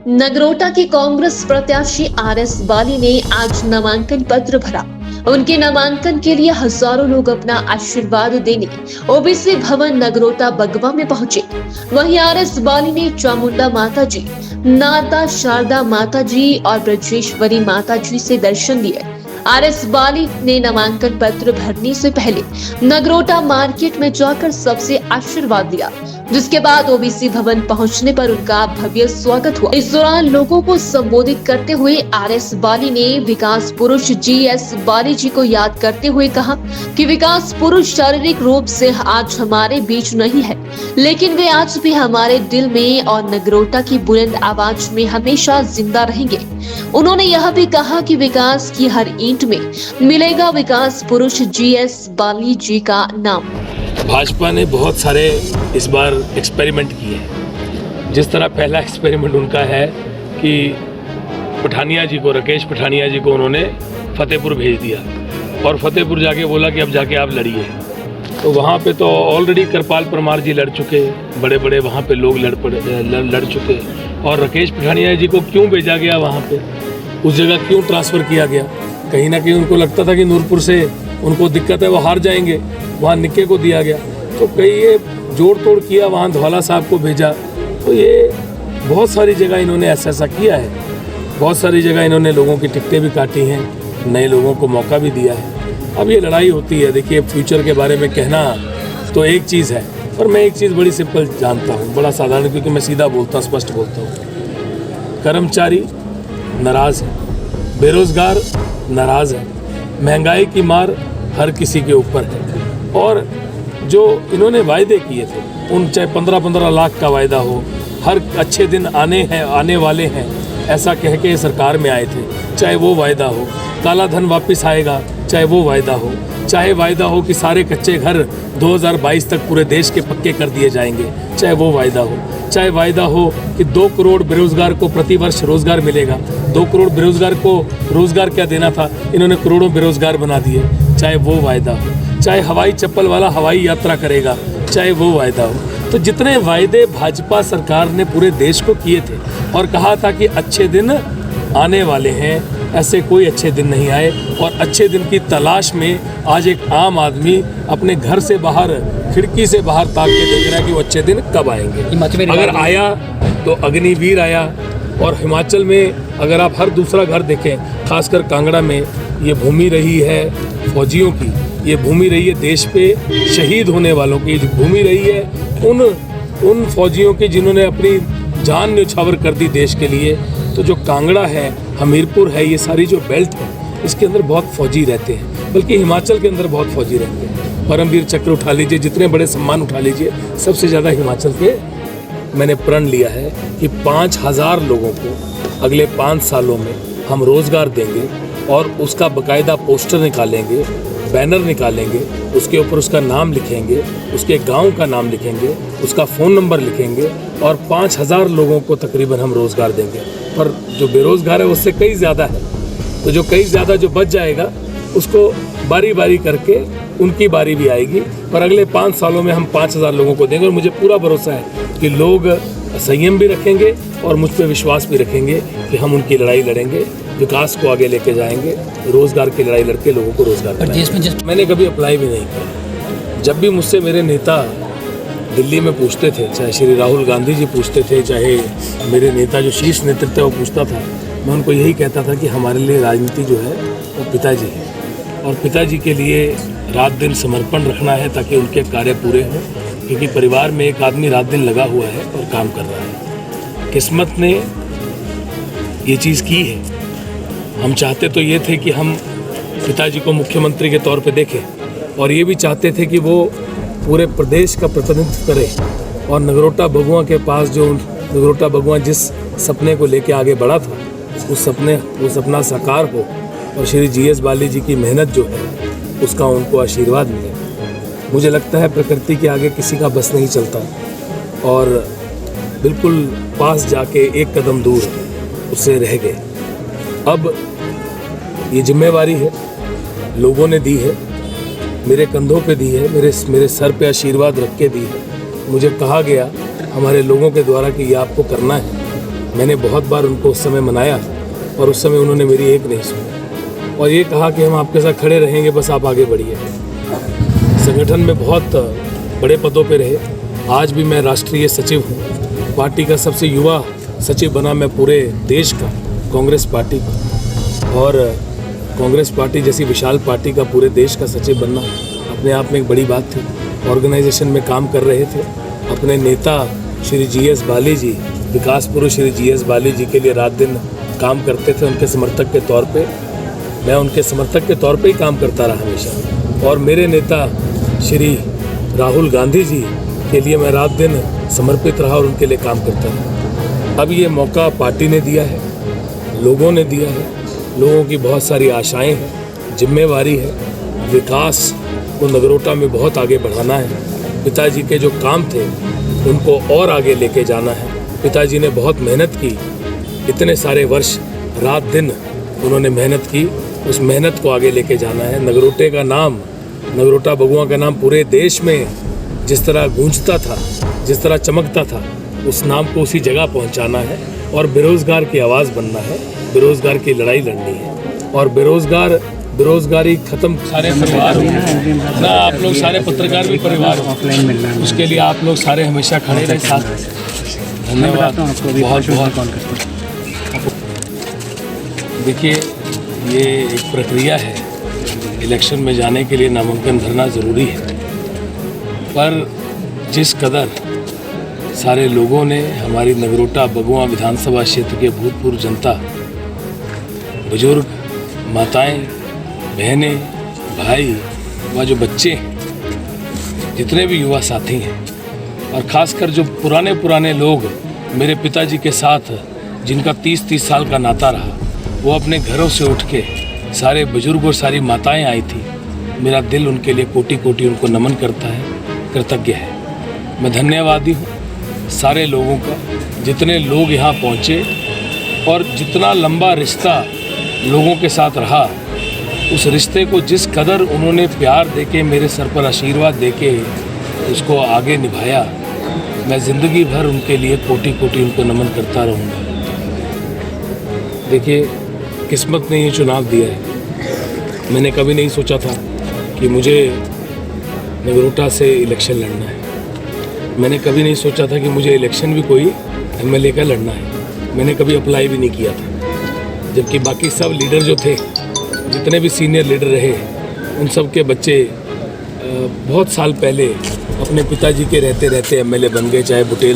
नगरोटा के कांग्रेस प्रत्याशी आरएस बाली ने आज नामांकन पत्र भरा। उनके नामांकन के लिए हजारों लोग अपना आशीर्वाद देने ओबीसी भवन नगरोटा बगवा में पहुंचे। वहीं आरएस बाली ने चामुंडा माता जी, नाता शारदा माता जी और ब्रजेश्वरी माता जी से दर्शन लिए। आरएस बाली ने नामांकन पत्र भरने से पहले नगरोटा मार्केट में जाकर सबसे आशीर्वाद लिया, जिसके बाद ओबीसी भवन पहुंचने पर उनका भव्य स्वागत हुआ। इस दौरान लोगों को संबोधित करते हुए आरएस बाली ने विकास पुरुष जीएस बाली जी को याद करते हुए कहा कि विकास पुरुष शारीरिक रूप से आज हमारे बीच नहीं है, लेकिन वे आज भी हमारे दिल में और नगरोटा की बुलंद आवाज में हमेशा जिंदा रहेंगे। उन्होंने यह भी कहा कि विकास की हर ईंट में मिलेगा विकास पुरुष जीएस बाली जी का नाम। भाजपा ने बहुत सारे इस बार एक्सपेरिमेंट किए हैं। जिस तरह पहला एक्सपेरिमेंट उनका है कि पठानिया जी को, राकेश पठानिया जी को उन्होंने फतेहपुर भेज दिया और फतेहपुर जाके बोला कि अब जाके आप लड़िए। तो वहाँ पे तो ऑलरेडी कृपाल परमार जी लड़ चुके, बड़े बड़े वहाँ पे लोग लड़ चुके, और राकेश पठानिया जी को क्यों भेजा गया वहाँ पे, उस जगह क्यों ट्रांसफ़र किया गया? कहीं ना कहीं उनको लगता था कि नूरपुर से उनको दिक्कत है, वो हार जाएंगे, वहाँ निक्के को दिया गया। तो कहीं ये जोड़ तोड़ किया, वहाँ धौला साहब को भेजा। तो ये बहुत सारी जगह इन्होंने ऐसा किया है, बहुत सारी जगह इन्होंने लोगों की टिकटें भी काटी हैं, नए लोगों को मौका भी दिया है। अब ये लड़ाई होती है। देखिए, फ्यूचर के बारे में कहना तो एक चीज़ है, पर मैं एक चीज़ बड़ी सिंपल जानता हूँ, बड़ा साधारण, क्योंकि मैं सीधा बोलता हूँ, स्पष्ट बोलता हूँ। कर्मचारी नाराज़ है, बेरोज़गार नाराज़ है, महंगाई की मार हर किसी के ऊपर है, और जो इन्होंने वायदे किए थे, उन चाहे 15-15 लाख का वायदा हो, हर अच्छे दिन आने वाले हैं ऐसा कह के सरकार में आए थे, चाहे वो वायदा हो, काला धन वापस आएगा, चाहे वो वायदा हो, चाहे वायदा हो कि सारे कच्चे घर 2022 तक पूरे देश के पक्के कर दिए जाएंगे, चाहे वो वायदा हो, चाहे वायदा हो कि 2 करोड़ बेरोजगार को प्रतिवर्ष रोजगार मिलेगा। 2 करोड़ बेरोजगार को रोजगार क्या देना था, इन्होंने करोड़ों बेरोजगार बना दिए, चाहे वो वायदा हो, चाहे हवाई चप्पल वाला हवाई यात्रा करेगा, चाहे वो वायदा हो। तो जितने वायदे भाजपा सरकार ने पूरे देश को किए थे और कहा था कि अच्छे दिन आने वाले हैं, ऐसे कोई अच्छे दिन नहीं आए, और अच्छे दिन की तलाश में आज एक आम आदमी अपने घर से बाहर, खिड़की से बाहर ताक के देख रहा है कि वो अच्छे दिन कब आएंगे। अगर आया तो अग्निवीर आया, और हिमाचल में अगर आप हर दूसरा घर देखें, खासकर कांगड़ा में, ये भूमि रही है फौजियों की, ये भूमि रही है देश पे शहीद होने वालों की, ये भूमि रही है उन फौजियों की जिन्होंने अपनी जान न्यौछावर कर दी देश के लिए। तो जो कांगड़ा है, हमीरपुर है, ये सारी जो बेल्ट है, इसके अंदर बहुत फौजी रहते हैं, बल्कि हिमाचल के अंदर बहुत फौजी रहते हैं। परमवीर चक्र उठा लीजिए, जितने बड़े सम्मान उठा लीजिए, सबसे ज़्यादा हिमाचल के मैंने प्रण लिया है कि 5000 लोगों को अगले 5 सालों में हम रोज़गार देंगे, और उसका बाकायदा पोस्टर निकालेंगे, बैनर निकालेंगे, उसके ऊपर उसका नाम लिखेंगे, उसके गांव का नाम लिखेंगे, उसका फ़ोन नंबर लिखेंगे, और 5000 लोगों को तकरीबन हम रोज़गार देंगे। पर जो बेरोज़गार है उससे कई ज़्यादा है, तो जो कई ज़्यादा जो बच जाएगा उसको बारी बारी करके उनकी बारी भी आएगी, पर अगले 5 सालों में हम 5000 लोगों को देंगे। और मुझे पूरा भरोसा है कि लोग संयम भी रखेंगे और मुझ पर विश्वास भी रखेंगे कि हम उनकी लड़ाई लड़ेंगे, विकास को आगे लेके जाएंगे, रोज़गार की लड़ाई लड़के लोगों को रोज़गार। मैंने कभी अप्लाई भी नहीं किया। जब भी मुझसे मेरे नेता दिल्ली में पूछते थे, चाहे श्री राहुल गांधी जी पूछते थे, चाहे मेरे नेता जो शीर्ष नेतृत्व है वो पूछता था, मैं उनको यही कहता था कि हमारे लिए राजनीति जो है वो पिताजी है, और पिताजी के लिए रात दिन समर्पण रखना है ताकि उनके कार्य पूरे हों, क्योंकि परिवार में एक आदमी रात दिन लगा हुआ है और काम कर रहा है। किस्मत ने ये चीज़ की है। हम चाहते तो ये थे कि हम पिताजी को मुख्यमंत्री के तौर पे देखें, और ये भी चाहते थे कि वो पूरे प्रदेश का प्रतिनिधित्व करें, और नगरोटा बगुआ के पास जो नगरोटा बगुआ जिस सपने को लेके आगे बढ़ा था, वो सपना साकार हो, और श्री जीएस बाली जी की मेहनत जो है उसका उनको आशीर्वाद मिले। मुझे लगता है प्रकृति के आगे किसी का बस नहीं चलता, और बिल्कुल पास जाके एक कदम दूर उससे रह गए। अब ये जिम्मेवारी है, लोगों ने दी है, मेरे कंधों पे दी है, मेरे सर पे आशीर्वाद रख के दी है। मुझे कहा गया हमारे लोगों के द्वारा कि ये आपको करना है, मैंने बहुत बार उनको उस समय मनाया और उस समय उन्होंने मेरी एक नहीं सुनी और ये कहा कि हम आपके साथ खड़े रहेंगे, बस आप आगे बढ़िए। संगठन में बहुत बड़े पदों पे रहे। आज भी मैं राष्ट्रीय सचिव हूँ। पार्टी का सबसे युवा सचिव बना मैं पूरे देश का, कांग्रेस पार्टी का। और कांग्रेस पार्टी जैसी विशाल पार्टी का पूरे देश का सचिव बनना अपने आप में एक बड़ी बात थी। ऑर्गेनाइजेशन में काम कर रहे थे। अपने नेता श्री GS बाली जी, विकास पुरुष श्री GS बाली जी के लिए रात दिन काम करते थे। उनके समर्थक के तौर पे मैं उनके समर्थक के तौर पे ही काम करता रहा हमेशा। और मेरे नेता श्री राहुल गांधी जी के लिए मैं रात दिन समर्पित रहा और उनके लिए काम करता रहा। अब ये मौका पार्टी ने दिया है, लोगों ने दिया है। लोगों की बहुत सारी आशाएं हैं, जिम्मेवारी है। विकास को नगरोटा में बहुत आगे बढ़ाना है। पिताजी के जो काम थे उनको और आगे लेके जाना है। पिताजी ने बहुत मेहनत की, इतने सारे वर्ष रात दिन उन्होंने मेहनत की। उस मेहनत को आगे लेके जाना है। नगरोटे का नाम, नगरोटा बगुआ का नाम पूरे देश में जिस तरह गूंजता था, जिस तरह चमकता था, उस नाम को उसी जगह पहुंचाना है। और बेरोजगार की आवाज़ बनना है, बेरोजगार की लड़ाई लड़नी है। और बेरोजगारी खत्म। सारे परिवार ना, आप लोग सारे पत्रकार भी परिवार हो, उसके लिए आप लोग सारे हमेशा खड़े रहे साथ। धन्यवाद बहुत बहुत। देखिए, ये एक प्रक्रिया है। इलेक्शन में जाने के लिए नामांकन भरना ज़रूरी है, पर जिस कदर सारे लोगों ने, हमारी नगरोटा बगुआ विधानसभा क्षेत्र के भूतपूर्व जनता, बुजुर्ग, माताएं, बहनें, भाई व जो बच्चे हैं, जितने भी युवा साथी हैं, और ख़ासकर जो पुराने लोग मेरे पिताजी के साथ जिनका 30 साल का नाता रहा, वो अपने घरों से उठ के सारे बुजुर्ग और सारी माताएं आई थी। मेरा दिल उनके लिए कोटि कोटि उनको नमन करता है, कृतज्ञ है। मैं धन्यवादी हूँ सारे लोगों का, जितने लोग यहाँ पहुँचे और जितना लंबा रिश्ता लोगों के साथ रहा। उस रिश्ते को जिस कदर उन्होंने प्यार देके, मेरे सर पर आशीर्वाद देके उसको आगे निभाया, मैं ज़िंदगी भर उनके लिए कोटि कोटि उनको नमन करता रहूँगा। देखिए, किस्मत ने ये चुनाव दिया है। मैंने कभी नहीं सोचा था कि मुझे नगरोटा से इलेक्शन लड़ना है। मैंने कभी नहीं सोचा था कि मुझे इलेक्शन भी कोई MLA का लड़ना है। मैंने कभी अप्लाई भी नहीं किया था, जबकि बाकी सब लीडर जो थे, जितने भी सीनियर लीडर रहे, उन सब के बच्चे बहुत साल पहले अपने पिताजी के रहते MLA बन गए, चाहे बुटेल